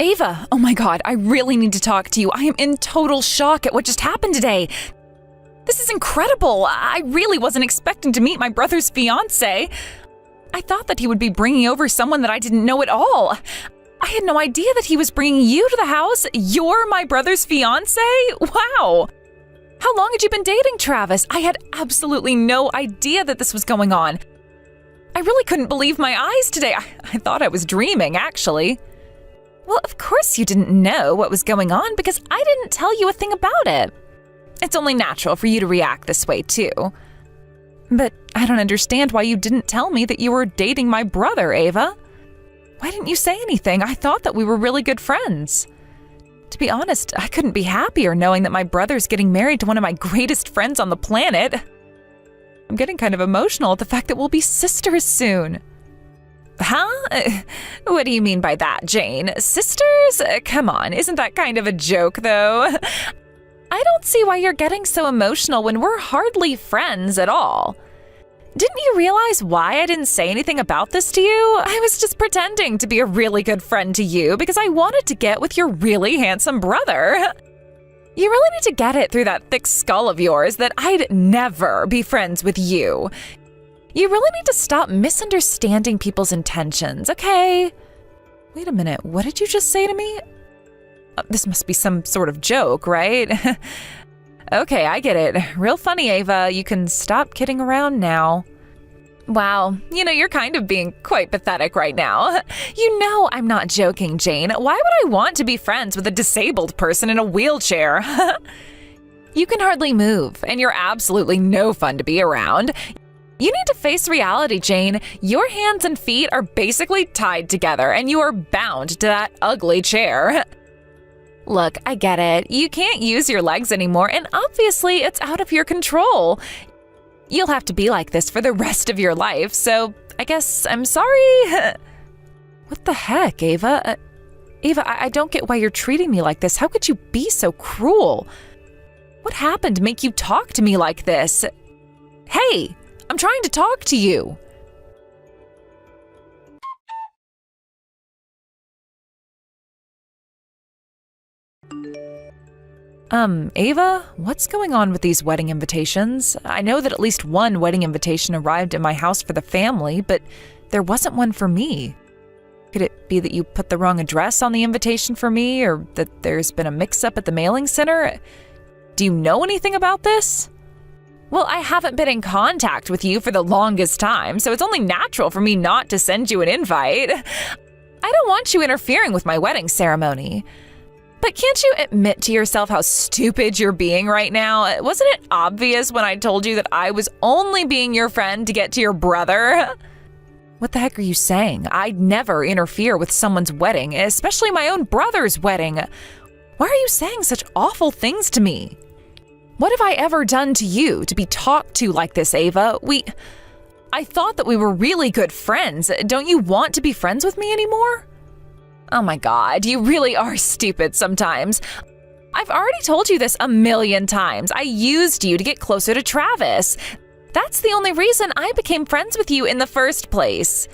Ava, oh my God, I really need to talk to you. I am in total shock at what just happened today. This is incredible. I really wasn't expecting to meet my brother's fiancé. I thought that he would be bringing over someone that I didn't know at all. I had no idea that he was bringing you to the house. You're my brother's fiancé? Wow. How long had you been dating Travis? I had absolutely no idea that this was going on. I really couldn't believe my eyes today. I thought I was dreaming, actually. Well, of course you didn't know what was going on because I didn't tell you a thing about it. It's only natural for you to react this way, too. But I don't understand why you didn't tell me that you were dating my brother, Ava. Why didn't you say anything? I thought that we were really good friends. To be honest, I couldn't be happier knowing that my brother's getting married to one of my greatest friends on the planet. I'm getting kind of emotional at the fact that we'll be sisters soon. Huh? What do you mean by that, Jane? Sisters? Come on, isn't that kind of a joke, though? I don't see why you're getting so emotional when we're hardly friends at all. Didn't you realize why I didn't say anything about this to you? I was just pretending to be a really good friend to you because I wanted to get with your really handsome brother. You really need to get it through that thick skull of yours that I'd never be friends with you. You really need to stop misunderstanding people's intentions, okay? Wait a minute, what did you just say to me? This must be some sort of joke, right? Okay, I get it. Real funny, Ava. You can stop kidding around now. Wow, you're kind of being quite pathetic right now. You know I'm not joking, Jane. Why would I want to be friends with a disabled person in a wheelchair? You can hardly move, and you're absolutely no fun to be around. You need to face reality, Jane. Your hands and feet are basically tied together, and you are bound to that ugly chair. Look, I get it. You can't use your legs anymore, and obviously it's out of your control. You'll have to be like this for the rest of your life, so I guess I'm sorry. What the heck, Ava? Ava, I don't get why you're treating me like this. How could you be so cruel? What happened to make you talk to me like this? Hey, I'm trying to talk to you. Ava, what's going on with these wedding invitations? I know that at least one wedding invitation arrived at my house for the family, but there wasn't one for me. Could it be that you put the wrong address on the invitation for me, or that there's been a mix-up at the mailing center? Do you know anything about this? Well, I haven't been in contact with you for the longest time, so it's only natural for me not to send you an invite. I don't want you interfering with my wedding ceremony. But can't you admit to yourself how stupid you're being right now? Wasn't it obvious when I told you that I was only being your friend to get to your brother? What the heck are you saying? I'd never interfere with someone's wedding, especially my own brother's wedding. Why are you saying such awful things to me? What have I ever done to you to be talked to like this, Ava? I thought that we were really good friends. Don't you want to be friends with me anymore? Oh my God, you really are stupid sometimes. I've already told you this 1,000,000 times. I used you to get closer to Travis. That's the only reason I became friends with you in the first place.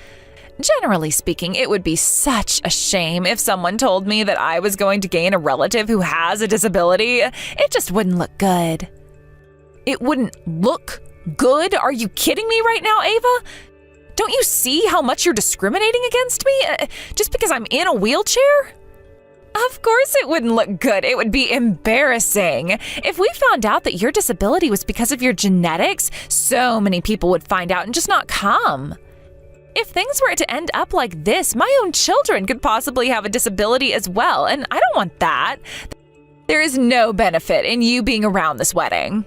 Generally speaking, it would be such a shame if someone told me that I was going to gain a relative who has a disability. It just wouldn't look good. It wouldn't look good? Are you kidding me right now, Ava? Don't you see how much you're discriminating against me just because I'm in a wheelchair? Of course it wouldn't look good. It would be embarrassing. If we found out that your disability was because of your genetics, so many people would find out and just not come. If things were to end up like this, my own children could possibly have a disability as well, and I don't want that. There is no benefit in you being around this wedding.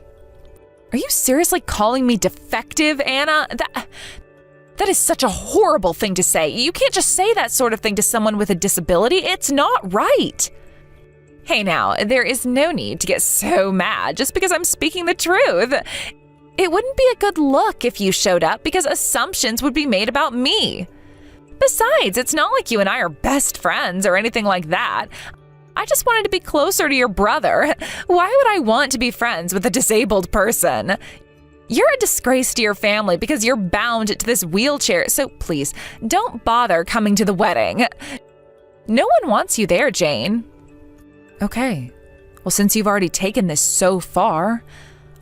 Are you seriously calling me defective, Anna? That is such a horrible thing to say. You can't just say that sort of thing to someone with a disability. It's not right. Hey now, there is no need to get so mad just because I'm speaking the truth. It wouldn't be a good look if you showed up because assumptions would be made about me. Besides, it's not like you and I are best friends or anything like that. I just wanted to be closer to your brother. Why would I want to be friends with a disabled person? You're a disgrace to your family because you're bound to this wheelchair, so please, don't bother coming to the wedding. No one wants you there, Jane. Okay. Well, since you've already taken this so far,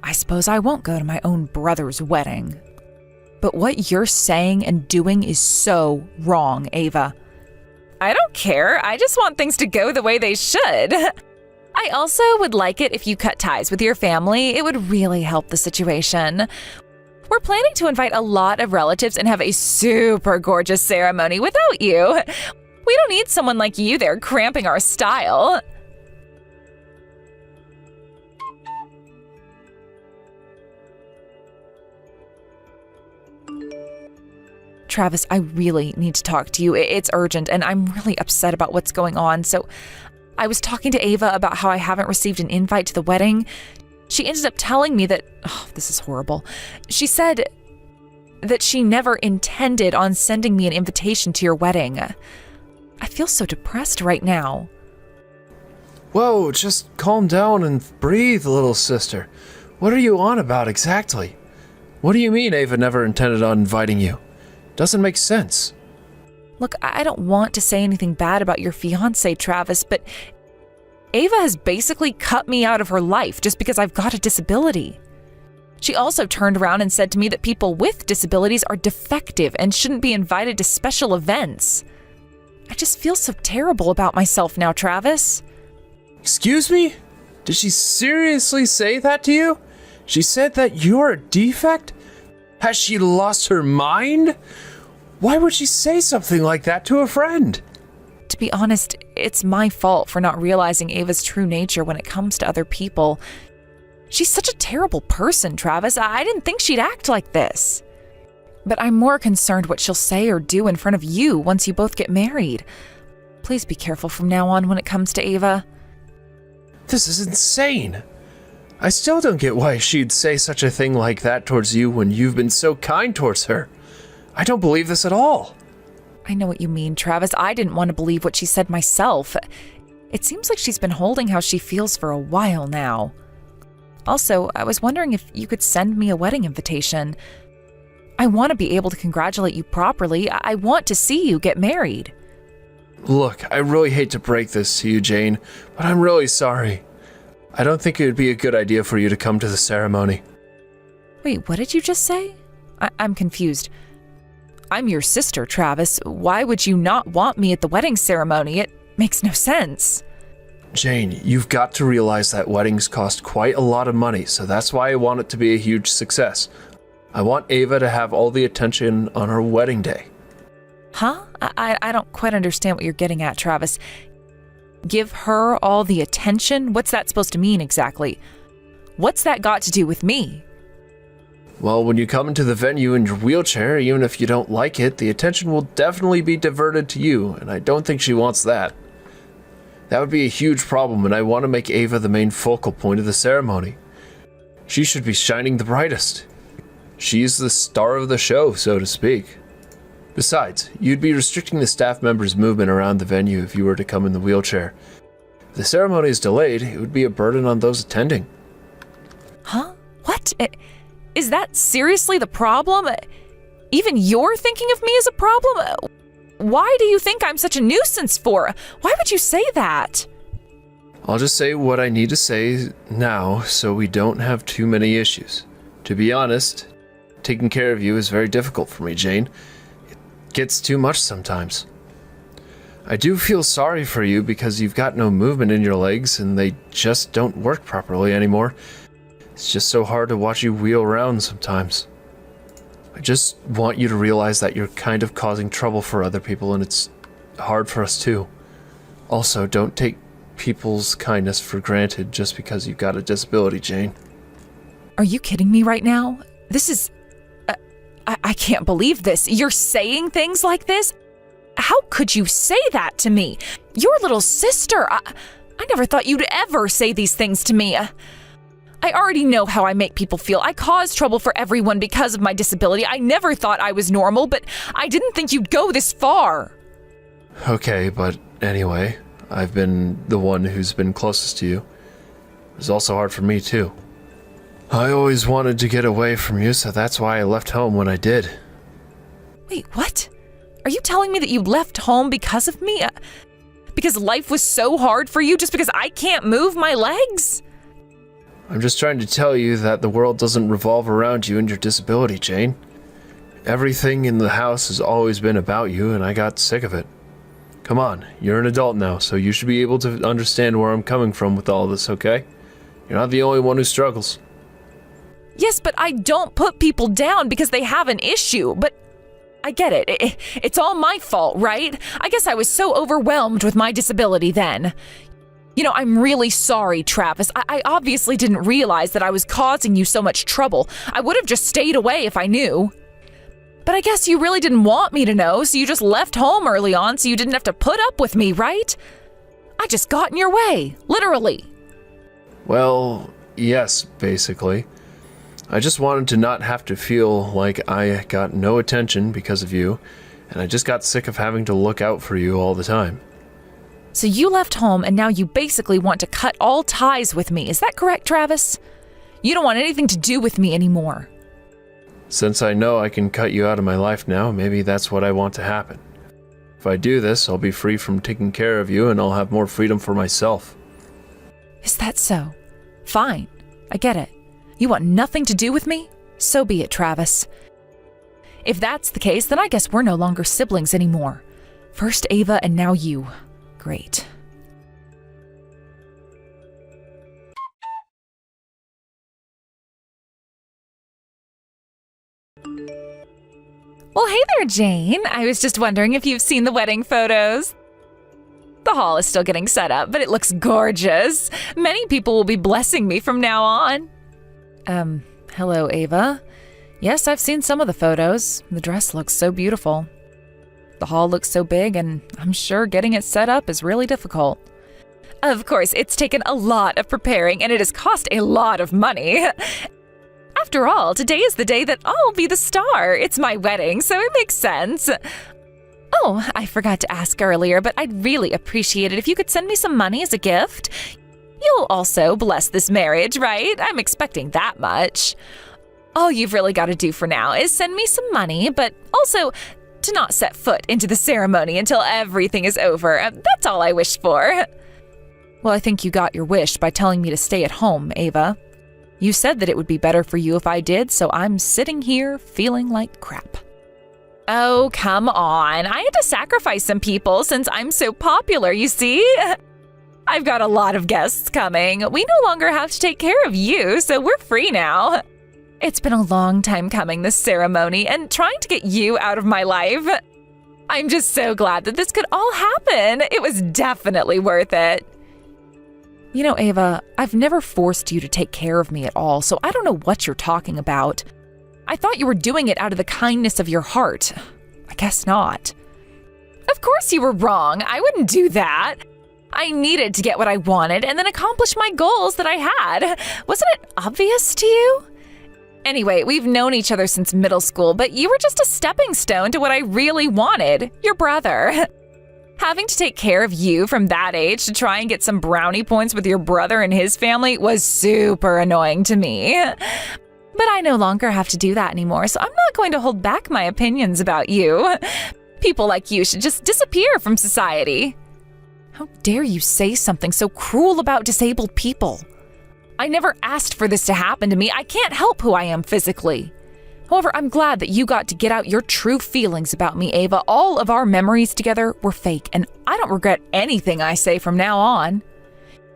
I suppose I won't go to my own brother's wedding. But what you're saying and doing is so wrong, Ava. I don't care. I just want things to go the way they should. I also would like it if you cut ties with your family. It would really help the situation. We're planning to invite a lot of relatives and have a super gorgeous ceremony without you. We don't need someone like you there cramping our style. Travis, I really need to talk to you. It's urgent, and I'm really upset about what's going on. So I was talking to Ava about how I haven't received an invite to the wedding. She ended up telling me that, this is horrible. She said that she never intended on sending me an invitation to your wedding. I feel so depressed right now. Whoa, just calm down and breathe, little sister. What are you on about exactly? What do you mean Ava never intended on inviting you? Doesn't make sense. Look, I don't want to say anything bad about your fiancé, Travis, but Ava has basically cut me out of her life just because I've got a disability. She also turned around and said to me that people with disabilities are defective and shouldn't be invited to special events. I just feel so terrible about myself now, Travis. Excuse me? Did she seriously say that to you? She said that you're a defect? Has she lost her mind? Why would she say something like that to a friend? To be honest, it's my fault for not realizing Ava's true nature when it comes to other people. She's such a terrible person, Travis. I didn't think she'd act like this. But I'm more concerned what she'll say or do in front of you once you both get married. Please be careful from now on when it comes to Ava. This is insane. I still don't get why she'd say such a thing like that towards you when you've been so kind towards her. I don't believe this at all. I know what you mean, Travis. I didn't want to believe what she said myself. It seems like she's been holding how she feels for a while now. Also, I was wondering if you could send me a wedding invitation. I want to be able to congratulate you properly. I want to see you get married. Look, I really hate to break this to you, Jane, but I'm really sorry. I don't think it would be a good idea for you to come to the ceremony. Wait, what did you just say? I'm confused. I'm your sister, Travis. Why would you not want me at the wedding ceremony? It makes no sense. Jane, you've got to realize that weddings cost quite a lot of money, so that's why I want it to be a huge success. I want Ava to have all the attention on her wedding day. Huh? I don't quite understand what you're getting at, Travis. Give her all the attention? What's that supposed to mean exactly? What's that got to do with me? Well, when you come into the venue in your wheelchair, even if you don't like it, the attention will definitely be diverted to you, and I don't think she wants that. That would be a huge problem, and I want to make Ava the main focal point of the ceremony. She should be shining the brightest. She's the star of the show, so to speak. Besides, you'd be restricting the staff members' movement around the venue if you were to come in the wheelchair. If the ceremony is delayed, it would be a burden on those attending. Huh? What? Is that seriously the problem? Even you're thinking of me as a problem? Why do you think I'm such a nuisance for? Why would you say that? I'll just say what I need to say now so we don't have too many issues. To be honest, taking care of you is very difficult for me, Jane. It gets too much sometimes. I do feel sorry for you because you've got no movement in your legs and they just don't work properly anymore. It's just so hard to watch you wheel around sometimes. I just want you to realize that you're kind of causing trouble for other people and it's hard for us too. Also, don't take people's kindness for granted just because you've got a disability, Jane. Are you kidding me right now? This is... I can't believe this. You're saying things like this? How could you say that to me? Your little sister. I never thought you'd ever say these things to me. I already know how I make people feel. I cause trouble for everyone because of my disability. I never thought I was normal, but I didn't think you'd go this far. Okay, but anyway, I've been the one who's been closest to you. It was also hard for me, too. I always wanted to get away from you, so that's why I left home when I did. Wait, what? Are you telling me that you left home because of me? Because life was so hard for you just because I can't move my legs? I'm just trying to tell you that the world doesn't revolve around you and your disability, Jane. Everything in the house has always been about you, and I got sick of it. Come on, you're an adult now, so you should be able to understand where I'm coming from with all this, okay? You're not the only one who struggles. Yes, but I don't put people down because they have an issue, but I get it. It's all my fault, right? I guess I was so overwhelmed with my disability then. You know, I'm really sorry, Travis. I obviously didn't realize that I was causing you so much trouble. I would have just stayed away if I knew. But I guess you really didn't want me to know, so you just left home early on so you didn't have to put up with me, right? I just got in your way, literally. Well, yes, basically. I just wanted to not have to feel like I got no attention because of you, and I just got sick of having to look out for you all the time. So you left home and now you basically want to cut all ties with me. Is that correct, Travis? You don't want anything to do with me anymore. Since I know I can cut you out of my life now, maybe that's what I want to happen. If I do this, I'll be free from taking care of you and I'll have more freedom for myself. Is that so? Fine. I get it. You want nothing to do with me? So be it, Travis. If that's the case, then I guess we're no longer siblings anymore. First Ava and now you. Great. Well, hey there, Jane. I was just wondering if you've seen the wedding photos. The hall is still getting set up, but it looks gorgeous. Many people will be blessing me from now on. Hello, Ava. Yes, I've seen some of the photos. The dress looks so beautiful. The hall looks so big, and I'm sure getting it set up is really difficult. Of course, it's taken a lot of preparing, and it has cost a lot of money. After all, today is the day that I'll be the star. It's my wedding, so it makes sense. Oh, I forgot to ask earlier, but I'd really appreciate it if you could send me some money as a gift. You'll also bless this marriage, right? I'm expecting that much. All you've really got to do for now is send me some money, but also to not set foot into the ceremony until everything is over. That's all I wish for. Well, I think you got your wish by telling me to stay at home, Ava. You said that it would be better for you if I did, so I'm sitting here feeling like crap. Oh, come on. I had to sacrifice some people since I'm so popular, you see? I've got a lot of guests coming. We no longer have to take care of you, so we're free now. It's been a long time coming, this ceremony, and trying to get you out of my life. I'm just so glad that this could all happen. It was definitely worth it. You know, Ava, I've never forced you to take care of me at all, so I don't know what you're talking about. I thought you were doing it out of the kindness of your heart. I guess not. Of course you were wrong. I wouldn't do that. I needed to get what I wanted and then accomplish my goals that I had. Wasn't it obvious to you? Anyway, we've known each other since middle school, but you were just a stepping stone to what I really wanted, your brother. Having to take care of you from that age to try and get some brownie points with your brother and his family was super annoying to me. But I no longer have to do that anymore, so I'm not going to hold back my opinions about you. People like you should just disappear from society. How dare you say something so cruel about disabled people? I never asked for this to happen to me. I can't help who I am physically. However, I'm glad that you got to get out your true feelings about me, Ava. All of our memories together were fake, and I don't regret anything I say from now on.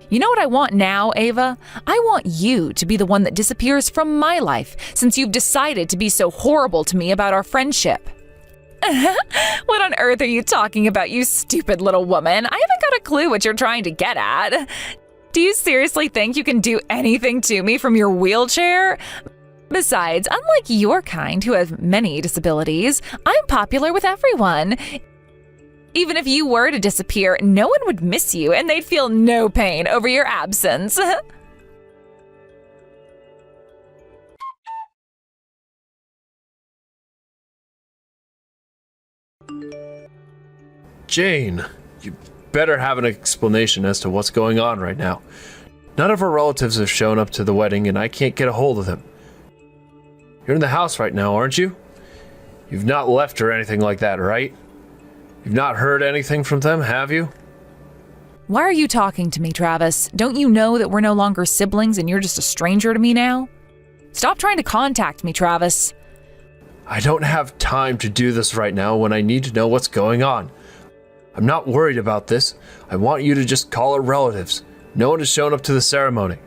You know what I want now, Ava? I want you to be the one that disappears from my life, since you've decided to be so horrible to me about our friendship. What on earth are you talking about, you stupid little woman? I haven't got a clue what you're trying to get at. Do you seriously think you can do anything to me from your wheelchair? Besides, unlike your kind who have many disabilities, I'm popular with everyone. Even if you were to disappear, no one would miss you and they'd feel no pain over your absence. Jane, you better have an explanation as to what's going on right now. None of our relatives have shown up to the wedding and I can't get a hold of them. You're in the house right now, aren't you? You've not left or anything like that, right? You've not heard anything from them, have you? Why are you talking to me, Travis? Don't you know that we're no longer siblings and you're just a stranger to me now? Stop trying to contact me, Travis. I don't have time to do this right now when I need to know what's going on. I'm not worried about this. I want you to just call our relatives. No one has shown up to the ceremony.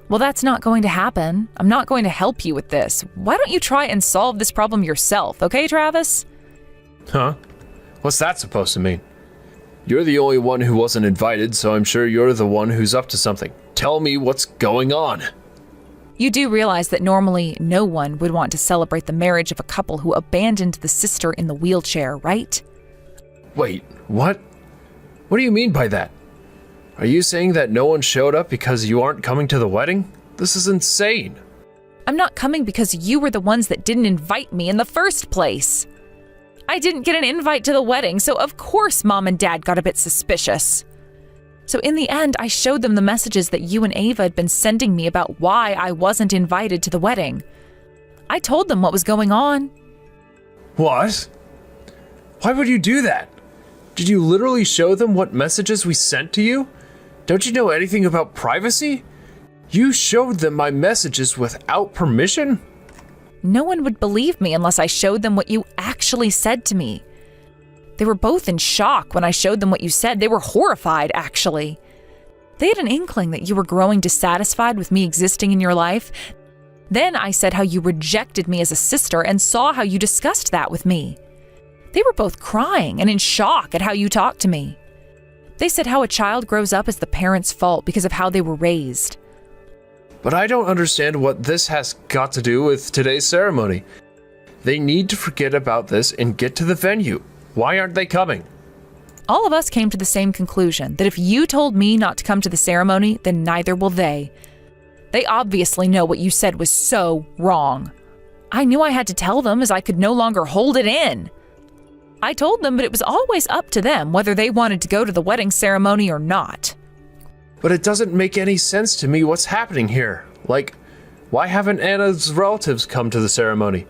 Well, that's not going to happen. I'm not going to help you with this. Why don't you try and solve this problem yourself, okay, Travis? Huh? What's that supposed to mean? You're the only one who wasn't invited, so I'm sure you're the one who's up to something. Tell me what's going on. You do realize that normally no one would want to celebrate the marriage of a couple who abandoned the sister in the wheelchair, right? Wait, what? What do you mean by that? Are you saying that no one showed up because you aren't coming to the wedding? This is insane. I'm not coming because you were the ones that didn't invite me in the first place. I didn't get an invite to the wedding, so of course Mom and Dad got a bit suspicious. So in the end, I showed them the messages that you and Ava had been sending me about why I wasn't invited to the wedding. I told them what was going on. What? Why would you do that? Did you literally show them what messages we sent to you? Don't you know anything about privacy? You showed them my messages without permission? No one would believe me unless I showed them what you actually said to me. They were both in shock when I showed them what you said. They were horrified, actually. They had an inkling that you were growing dissatisfied with me existing in your life. Then I said how you rejected me as a sister and saw how you discussed that with me. They were both crying and in shock at how you talked to me. They said how a child grows up as the parent's fault because of how they were raised. But I don't understand what this has got to do with today's ceremony. They need to forget about this and get to the venue. Why aren't they coming? All of us came to the same conclusion, that if you told me not to come to the ceremony, then neither will they. They obviously know what you said was so wrong. I knew I had to tell them as I could no longer hold it in. I told them, but it was always up to them whether they wanted to go to the wedding ceremony or not. But it doesn't make any sense to me what's happening here. Like, why haven't Anna's relatives come to the ceremony?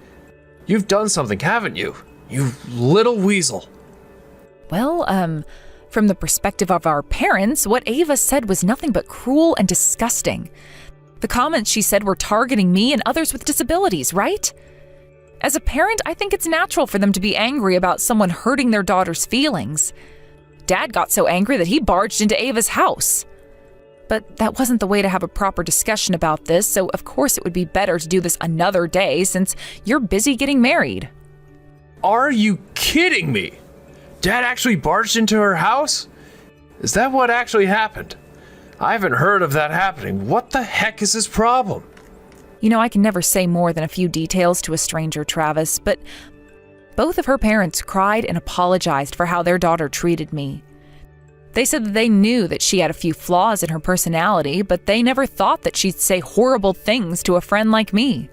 You've done something, haven't you? You little weasel. Well, from the perspective of our parents, what Ava said was nothing but cruel and disgusting. The comments she said were targeting me and others with disabilities, right? As a parent, I think it's natural for them to be angry about someone hurting their daughter's feelings. Dad got so angry that he barged into Ava's house. But that wasn't the way to have a proper discussion about this, so of course it would be better to do this another day since you're busy getting married. Are you kidding me? Dad actually barged into her house? Is that what actually happened? I haven't heard of that happening. What the heck is his problem? You know, I can never say more than a few details to a stranger, Travis, but both of her parents cried and apologized for how their daughter treated me. They said that they knew that she had a few flaws in her personality, but they never thought that she'd say horrible things to a friend like me.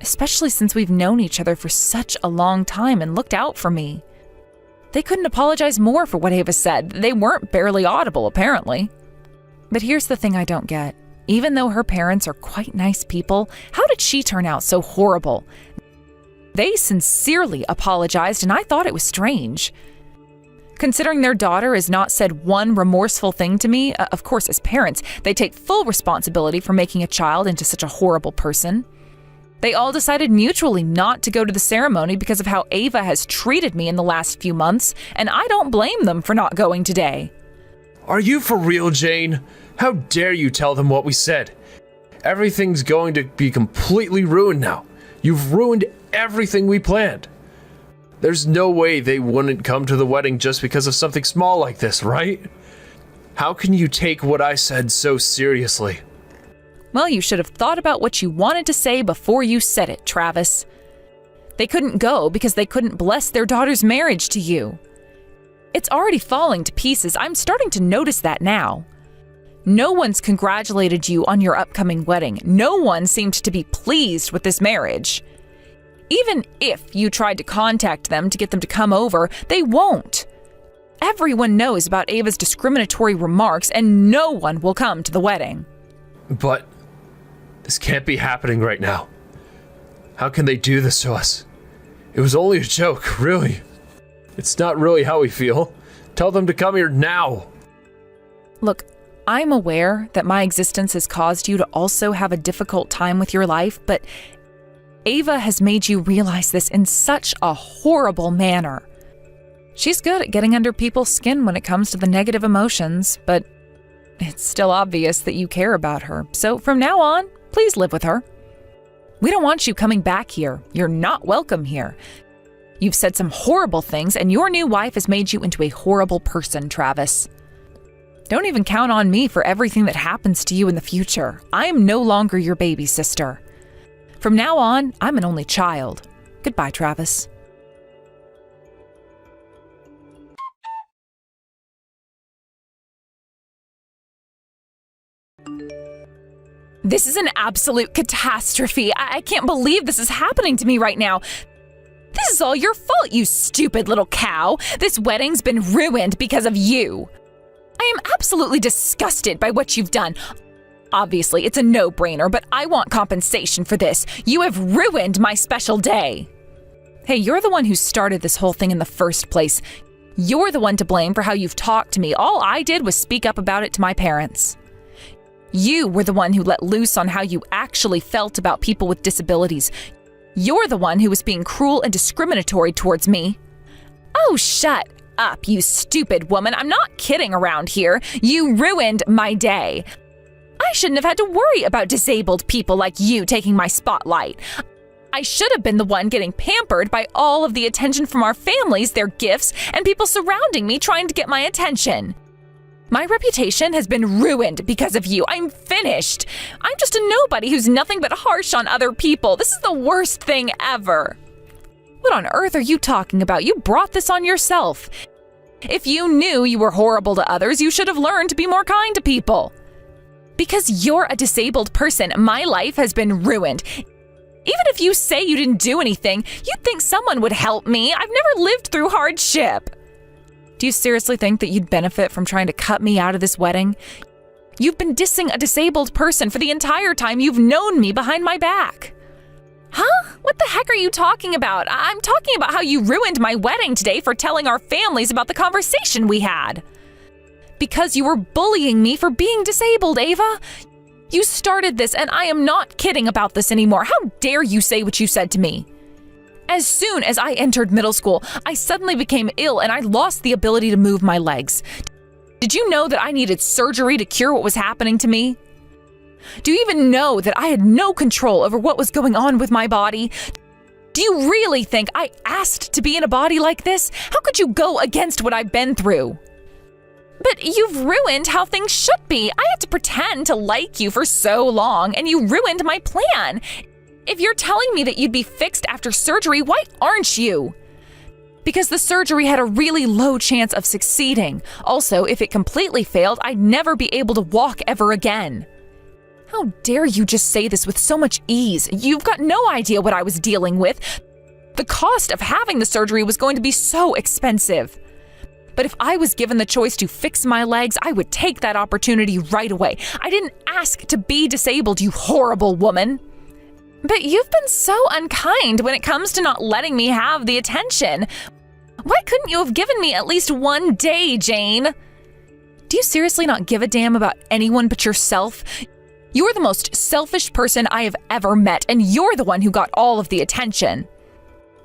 Especially since we've known each other for such a long time and looked out for me. They couldn't apologize more for what Ava said. They weren't barely audible, apparently. But here's the thing I don't get. Even though her parents are quite nice people, how did she turn out so horrible? They sincerely apologized, and I thought it was strange. Considering their daughter has not said one remorseful thing to me, of course, as parents, they take full responsibility for making a child into such a horrible person. They all decided mutually not to go to the ceremony because of how Ava has treated me in the last few months, and I don't blame them for not going today. Are you for real, Jane? How dare you tell them what we said? Everything's going to be completely ruined now. You've ruined everything we planned. There's no way they wouldn't come to the wedding just because of something small like this, right? How can you take what I said so seriously? Well, you should have thought about what you wanted to say before you said it, Travis. They couldn't go because they couldn't bless their daughter's marriage to you. It's already falling to pieces. I'm starting to notice that now. No one's congratulated you on your upcoming wedding. No one seemed to be pleased with this marriage. Even if you tried to contact them to get them to come over, they won't. Everyone knows about Ava's discriminatory remarks, and no one will come to the wedding. But this can't be happening right now. How can they do this to us? It was only a joke, really. It's not really how we feel. Tell them to come here now. Look, I'm aware that my existence has caused you to also have a difficult time with your life, but Ava has made you realize this in such a horrible manner. She's good at getting under people's skin when it comes to the negative emotions, but it's still obvious that you care about her. So from now on, please live with her. We don't want you coming back here. You're not welcome here. You've said some horrible things, and your new wife has made you into a horrible person, Travis. Don't even count on me for everything that happens to you in the future. I am no longer your baby sister. From now on, I'm an only child. Goodbye, Travis. This is an absolute catastrophe. I can't believe this is happening to me right now. This is all your fault, you stupid little cow. This wedding's been ruined because of you. I am absolutely disgusted by what you've done. Obviously, it's a no-brainer, but I want compensation for this. You have ruined my special day. Hey, you're the one who started this whole thing in the first place. You're the one to blame for how you've talked to me. All I did was speak up about it to my parents. You were the one who let loose on how you actually felt about people with disabilities. You're the one who was being cruel and discriminatory towards me. Oh, shut up, you stupid woman. I'm not kidding around here. You ruined my day. I shouldn't have had to worry about disabled people like you taking my spotlight. I should have been the one getting pampered by all of the attention from our families, their gifts, and people surrounding me trying to get my attention. My reputation has been ruined because of you. I'm finished. I'm just a nobody who's nothing but harsh on other people. This is the worst thing ever. What on earth are you talking about? You brought this on yourself. If you knew you were horrible to others, you should have learned to be more kind to people. Because you're a disabled person, my life has been ruined. Even if you say you didn't do anything, you'd think someone would help me. I've never lived through hardship. Do you seriously think that you'd benefit from trying to cut me out of this wedding? You've been dissing a disabled person for the entire time you've known me behind my back. Huh? What the heck are you talking about? I'm talking about how you ruined my wedding today for telling our families about the conversation we had. Because you were bullying me for being disabled, Ava. You started this, and I am not kidding about this anymore. How dare you say what you said to me? As soon as I entered middle school, I suddenly became ill and I lost the ability to move my legs. Did you know that I needed surgery to cure what was happening to me? Do you even know that I had no control over what was going on with my body? Do you really think I asked to be in a body like this? How could you go against what I've been through? But you've ruined how things should be. I had to pretend to like you for so long, and you ruined my plan. If you're telling me that you'd be fixed after surgery, why aren't you? Because the surgery had a really low chance of succeeding. Also, if it completely failed, I'd never be able to walk ever again. How dare you just say this with so much ease? You've got no idea what I was dealing with. The cost of having the surgery was going to be so expensive. But if I was given the choice to fix my legs, I would take that opportunity right away. I didn't ask to be disabled, you horrible woman. But you've been so unkind when it comes to not letting me have the attention. Why couldn't you have given me at least one day, Jane? Do you seriously not give a damn about anyone but yourself? You're the most selfish person I have ever met, and you're the one who got all of the attention.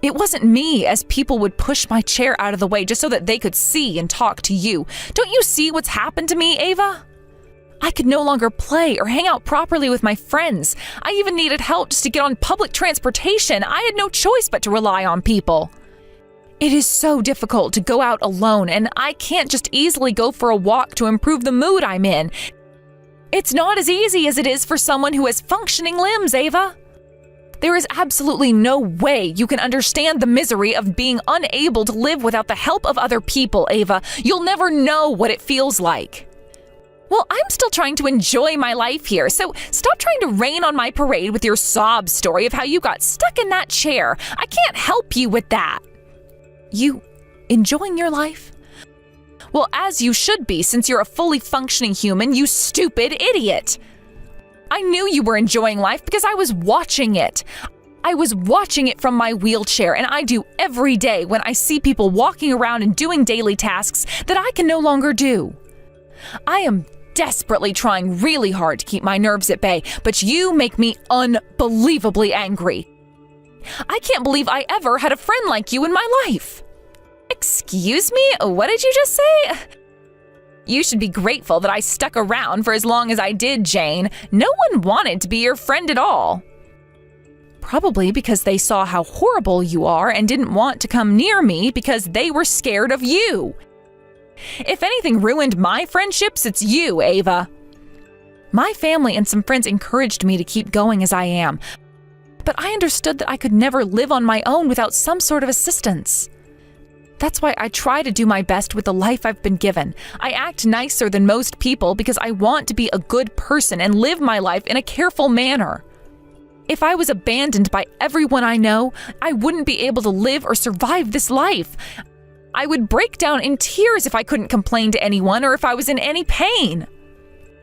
It wasn't me, as people would push my chair out of the way just so that they could see and talk to you. Don't you see what's happened to me, Ava? I could no longer play or hang out properly with my friends. I even needed help just to get on public transportation. I had no choice but to rely on people. It is so difficult to go out alone, and I can't just easily go for a walk to improve the mood I'm in. It's not as easy as it is for someone who has functioning limbs, Ava. There is absolutely no way you can understand the misery of being unable to live without the help of other people, Ava. You'll never know what it feels like. Well, I'm still trying to enjoy my life here, so stop trying to rain on my parade with your sob story of how you got stuck in that chair. I can't help you with that. You enjoying your life? Well, as you should be, since you're a fully functioning human, you stupid idiot. I knew you were enjoying life because I was watching it. I was watching it from my wheelchair, and I do every day when I see people walking around and doing daily tasks that I can no longer do. I am desperately trying really hard to keep my nerves at bay, but you make me unbelievably angry. I can't believe I ever had a friend like you in my life. Excuse me? What did you just say? You should be grateful that I stuck around for as long as I did, Jane. No one wanted to be your friend at all. Probably because they saw how horrible you are and didn't want to come near me because they were scared of you. If anything ruined my friendships, it's you, Ava. My family and some friends encouraged me to keep going as I am, but I understood that I could never live on my own without some sort of assistance. That's why I try to do my best with the life I've been given. I act nicer than most people because I want to be a good person and live my life in a careful manner. If I was abandoned by everyone I know, I wouldn't be able to live or survive this life. I would break down in tears if I couldn't complain to anyone or if I was in any pain.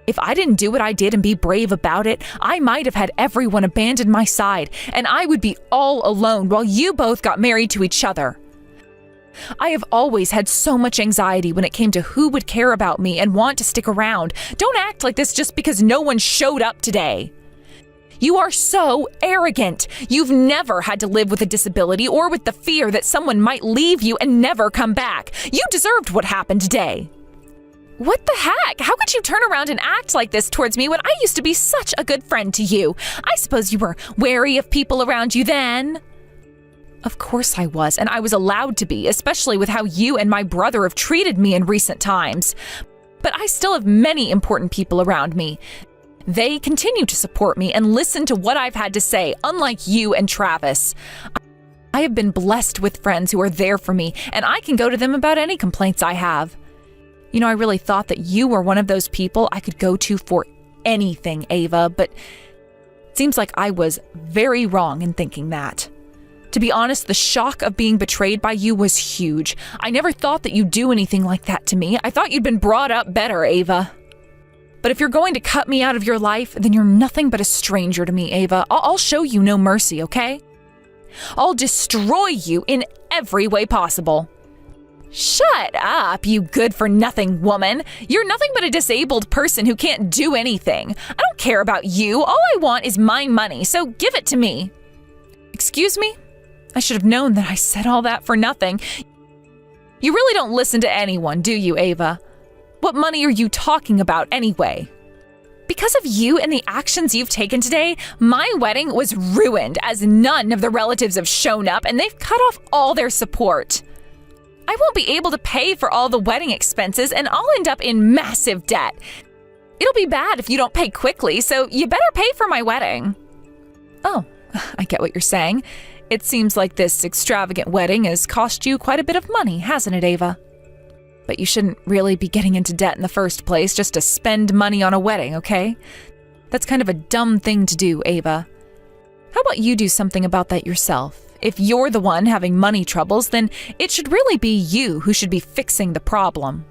If I didn't do what I did and be brave about it, I might have had everyone abandon my side, and I would be all alone while you both got married to each other. I have always had so much anxiety when it came to who would care about me and want to stick around. Don't act like this just because no one showed up today. You are so arrogant. You've never had to live with a disability or with the fear that someone might leave you and never come back. You deserved what happened today. What the heck? How could you turn around and act like this towards me when I used to be such a good friend to you? I suppose you were wary of people around you then. Of course I was, and I was allowed to be, especially with how you and my brother have treated me in recent times. But I still have many important people around me. They continue to support me and listen to what I've had to say, unlike you and Travis. I have been blessed with friends who are there for me, and I can go to them about any complaints I have. You know, I really thought that you were one of those people I could go to for anything, Ava, but it seems like I was very wrong in thinking that. To be honest, the shock of being betrayed by you was huge. I never thought that you'd do anything like that to me. I thought you'd been brought up better, Ava. But if you're going to cut me out of your life, then you're nothing but a stranger to me, Ava. I'll show you no mercy, okay? I'll destroy you in every way possible. Shut up, you good-for-nothing woman. You're nothing but a disabled person who can't do anything. I don't care about you. All I want is my money, so give it to me. Excuse me? I should have known that I said all that for nothing. You really don't listen to anyone, do you, Ava? What money are you talking about anyway? Because of you and the actions you've taken today, my wedding was ruined as none of the relatives have shown up and they've cut off all their support. I won't be able to pay for all the wedding expenses and I'll end up in massive debt. It'll be bad if you don't pay quickly, so you better pay for my wedding. Oh, I get what you're saying. It seems like this extravagant wedding has cost you quite a bit of money, hasn't it, Ava? But you shouldn't really be getting into debt in the first place just to spend money on a wedding, okay? That's kind of a dumb thing to do, Ava. How about you do something about that yourself? If you're the one having money troubles, then it should really be you who should be fixing the problem.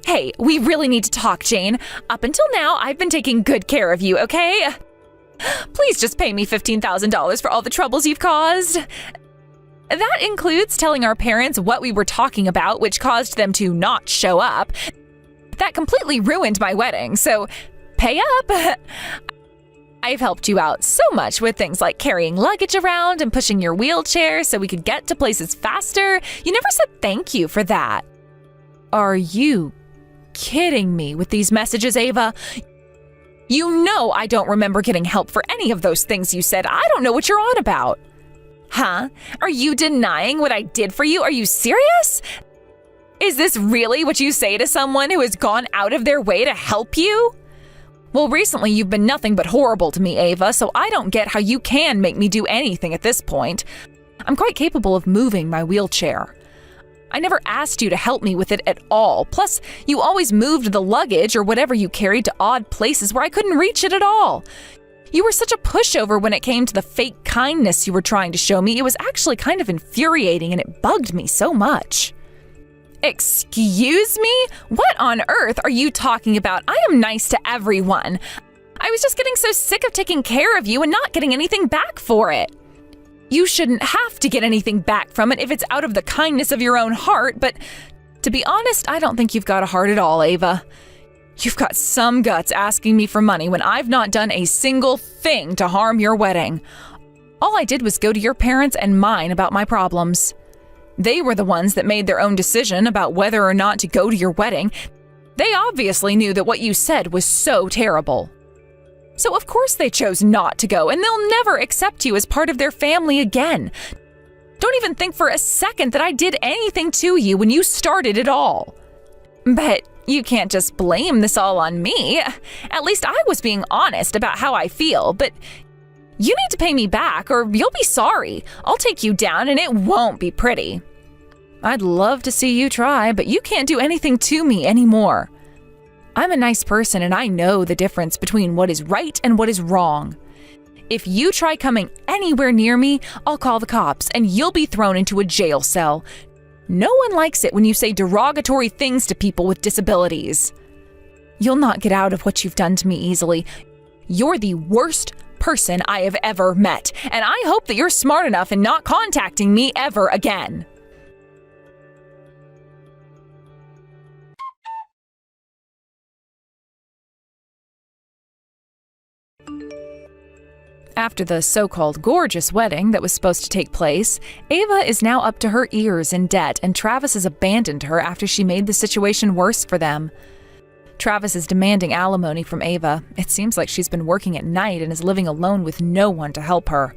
Hey, we really need to talk, Jane. Up until now, I've been taking good care of you, okay? Please just pay me $15,000 for all the troubles you've caused. That includes telling our parents what we were talking about, which caused them to not show up. That completely ruined my wedding, so pay up. I've helped you out so much with things like carrying luggage around and pushing your wheelchair so we could get to places faster. You never said thank you for that. Are you kidding me with these messages, Ava? You know I don't remember getting help for any of those things you said. I don't know what you're on about. Huh? Are you denying what I did for you? Are you serious? Is this really what you say to someone who has gone out of their way to help you? Well, recently you've been nothing but horrible to me, Ava, so I don't get how you can make me do anything at this point. I'm quite capable of moving my wheelchair. I never asked you to help me with it at all. Plus, you always moved the luggage or whatever you carried to odd places where I couldn't reach it at all. You were such a pushover when it came to the fake kindness you were trying to show me. It was actually kind of infuriating and it bugged me so much. Excuse me? What on earth are you talking about? I am nice to everyone. I was just getting so sick of taking care of you and not getting anything back for it. You shouldn't have to get anything back from it if it's out of the kindness of your own heart, but to be honest, I don't think you've got a heart at all, Ava. You've got some guts asking me for money when I've not done a single thing to harm your wedding. All I did was go to your parents and mine about my problems. They were the ones that made their own decision about whether or not to go to your wedding. They obviously knew that what you said was so terrible. So of course they chose not to go, and they'll never accept you as part of their family again. Don't even think for a second that I did anything to you when you started it all. But you can't just blame this all on me. At least I was being honest about how I feel, but you need to pay me back or you'll be sorry. I'll take you down and it won't be pretty. I'd love to see you try, but you can't do anything to me anymore. I'm a nice person and I know the difference between what is right and what is wrong. If you try coming anywhere near me, I'll call the cops and you'll be thrown into a jail cell. No one likes it when you say derogatory things to people with disabilities. You'll not get out of what you've done to me easily. You're the worst person I have ever met, and I hope that you're smart enough in not contacting me ever again. After the so-called gorgeous wedding that was supposed to take place, Ava is now up to her ears in debt, and Travis has abandoned her after she made the situation worse for them. Travis is demanding alimony from Ava. It seems like she's been working at night and is living alone with no one to help her.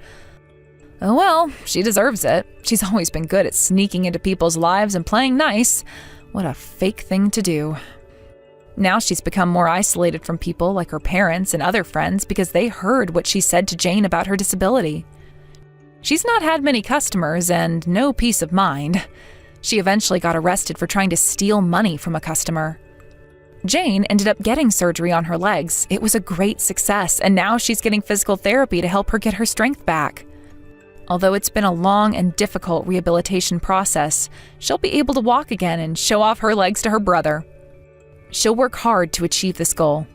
Oh well, she deserves it. She's always been good at sneaking into people's lives and playing nice. What a fake thing to do. Now she's become more isolated from people like her parents and other friends because they heard what she said to Jane about her disability. She's not had many customers and no peace of mind. She eventually got arrested for trying to steal money from a customer. Jane ended up getting surgery on her legs. It was a great success, and now she's getting physical therapy to help her get her strength back. Although it's been a long and difficult rehabilitation process, she'll be able to walk again and show off her legs to her brother. She'll work hard to achieve this goal.